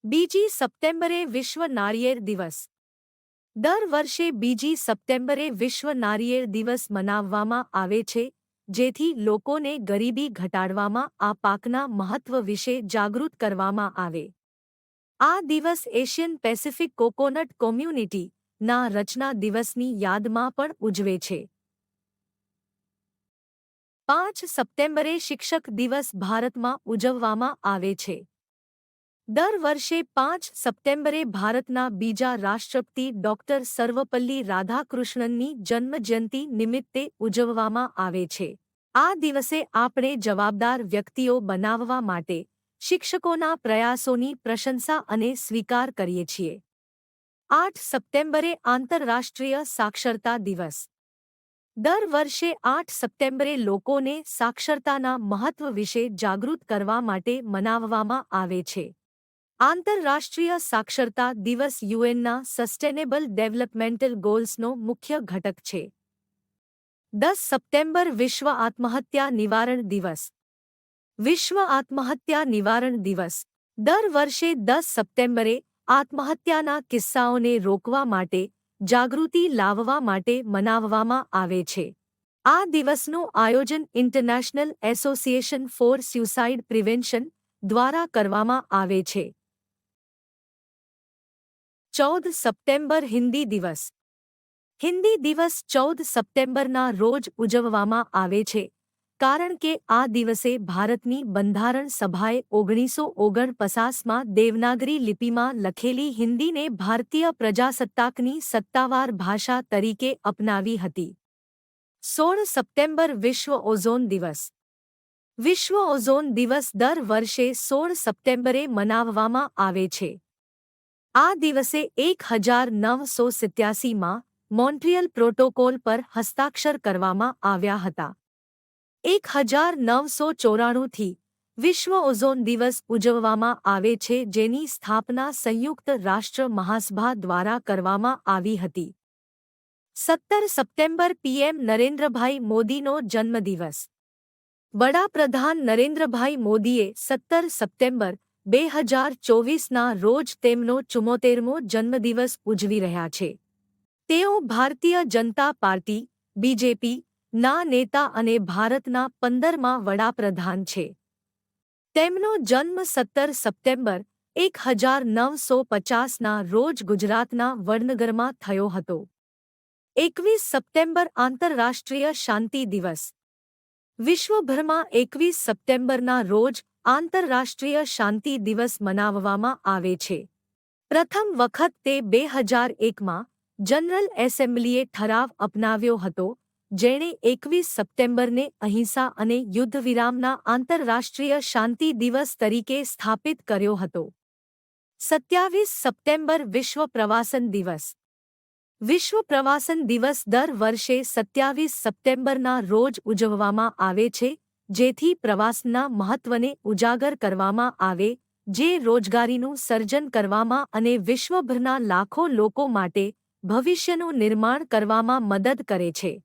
બીજી સપ્ટેમ્બરે વિશ્વ નારિયેળ દિવસ. દર વર્ષે બીજી સપ્ટેમ્બરે વિશ્વ નારિયેળ દિવસ મનાવવામાં આવે છે, જેથી લોકોને ગરીબી ઘટાડવામાં આ પાકના મહત્વ વિશે જાગૃત કરવામાં આવે. આ દિવસ એશિયન પેસિફિક કોકોનટ કોમ્યુનિટી ના રચના દિવસની યાદમાં પણ ઉજવે છે. 5 સપ્ટેમ્બરે શિક્ષક દિવસ ભારતમાં ઉજવવામાં આવે છે. દર વર્ષે 5 સપ્ટેમ્બરે ભારતના બીજા રાષ્ટ્રપતિ ડોક્ટર સર્વપલ્લી રાધાકૃષ્ણનની જન્મજયંતિ નિમિત્તે ઉજવવામાં આવે છે. આ દિવસે આપણે જવાબદાર વ્યક્તિઓ બનાવવા માટે શિક્ષકોના પ્રયાસોની પ્રશંસા અને સ્વીકાર કરીએ છીએ. 8 સપ્ટેમ્બરે આંતરરાષ્ટ્રીય સાક્ષરતા દિવસ. દર વર્ષે 8 સપ્ટેમ્બરે લોકોને સાક્ષરતાના મહત્વ વિશે જાગૃત કરવા માટે મનાવવામાં આવે છે. આંતરરાષ્ટ્રીય સાક્ષરતા દિવસ યુએનના સસ્ટેનેબલ ડેવલપમેન્ટલ ગોલ્સનો મુખ્ય ઘટક છે. 10 સપ્ટેમ્બર વિશ્વ આત્મહત્યા નિવારણ દિવસ. વિશ્વ આત્મહત્યા નિવારણ દિવસ દર વર્ષે 10 સપ્ટેમ્બરે આત્મહત્યાના કિસ્સાઓને રોકવા માટે જાગૃતિ લાવવા માટે મનાવવામાં આવે છે. આ દિવસનું આયોજન international association four suicide prevention દ્વારા કરવામાં આવે છે. 14 સપ્ટેમ્બર હિન્દી દિવસ. હિન્દી દિવસ 14 સપ્ટેમ્બરના રોજ ઉજવવામાં આવે છે, કારણ કે આ દિવસે ભારતની બંધારણ સભાએ 1949માં દેવનાગરી લિપિમાં લખેલી હિન્દીને ભારતીય પ્રજાસત્તાકની સત્તાવાર ભાષા તરીકે અપનાવી હતી. 16 સપ્ટેમ્બર વિશ્વ ઓઝોન દિવસ. વિશ્વ ઓઝોન દિવસ દર વર્ષે 16 સપ્ટેમ્બરે મનાવવામાં આવે છે. આ દિવસે 1987માં મોન્ટ્રિયલ પ્રોટોકોલ પર હસ્તાક્ષર કરવામાં આવ્યા હતા. 1994થી વિશ્વ ઓઝોન દિવસ ઉજવવામાં આવે છે, જેની સ્થાપના સંયુક્ત રાષ્ટ્ર મહાસભા દ્વારા કરવામાં આવી હતી. 17 સપ્ટેમ્બર પીએમ નરેન્દ્રભાઈ મોદીનો જન્મદિવસ. વડાપ્રધાન નરેન્દ્રભાઈ મોદીએ 17 સપ્ટેમ્બર 2024ના રોજ તેમનો 74મો જન્મદિવસ ઉજવી રહ્યા છે. તેઓ ભારતીય જનતા પાર્ટી બીજેપી ના નેતા અને ભારતના 15મા વડાપ્રધાન છે. તેમનો જન્મ 17 સપ્ટેમ્બર 1950ના રોજ ગુજરાતના વડનગરમાં થયો હતો. 21 સપ્ટેમ્બર આંતરરાષ્ટ્રીય શાંતિ દિવસ. વિશ્વભરમાં 21 સપ્ટેમ્બરના રોજ આંતરરાષ્ટ્રીય શાંતિ દિવસ મનાવવામાં આવે છે. પ્રથમ વખત તે 2001માં જનરલ એસેમ્બલીએ ઠરાવ અપનાવ્યો હતો, જેણે 21 સપ્ટેમ્બરને અહિંસા અને યુદ્ધવિરામના આંતરરાષ્ટ્રીય શાંતિ દિવસ તરીકે સ્થાપિત કર્યો હતો. 27 સપ્ટેમ્બર વિશ્વ પ્રવાસન દિવસ. વિશ્વ પ્રવાસન દિવસ દર વર્ષે 27 સપ્ટેમ્બરના રોજ ઉજવવામાં આવે છે, જેથી પ્રવાસના મહત્વને ઉજાગર કરવામાં આવે, જે રોજગારીનું સર્જન કરવામાં અને વિશ્વભરના લાખો લોકો માટે ભવિષ્યનું નિર્માણ કરવામાં મદદ કરે છે.